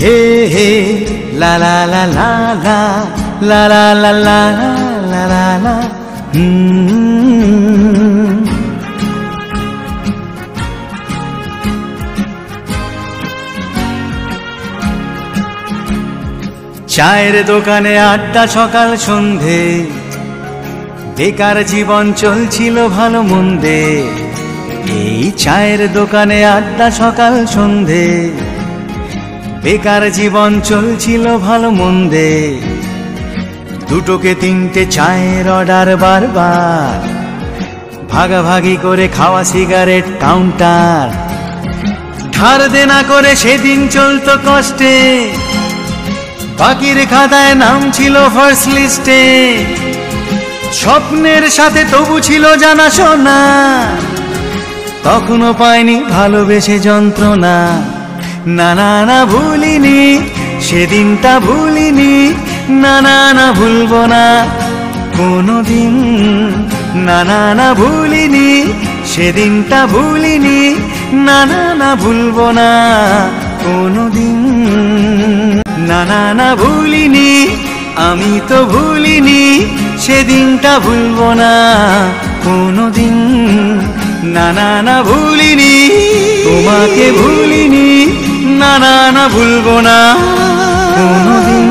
হে হে লা লা লা লা লা লা লা লা লা লা লা। চায়ের দোকানে আড্ডা সকাল সন্ধে, বেকার জীবন চলছিল ভালো মন্দে। এই চায়ের দোকানে আড্ডা সকাল সন্ধে, বেকার জীবন চলছিল ভালো মন্দে। দুটোকে তিনটে চায়ের অর্ডার বারবার, ভাগাভাগি করে খাওয়া সিগারেট কাউন্টার। ধার দেনা করে সেদিন চলতো কষ্টে, বাকির খাতায় নাম ছিল ফার্স্ট লিস্টে। স্বপ্নের সাথে তবু ছিল জানাশোনা, তখনও পাইনি ভালোবেসে যন্ত্রণা। না না না ভুলিনি সেদিনটা, ভুলিনি না না না ভুলবো না কোনোদিন। না না না ভুলিনি সেদিনটা, ভুলিনি না না না ভুলবো না কোনোদিন। না না না ভুলিনি, আমি তো ভুলিনি সেদিনটা, ভুলবো না কোনোদিন। না না না ভুলিনি তোমাকে, ভুলিনি না না না ভুলবো না কোনোদিন।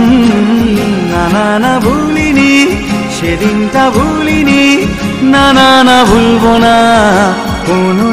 না না না ভুলিনি সেদিনটা, ভুলিনি না না না ভুলবো না কোনো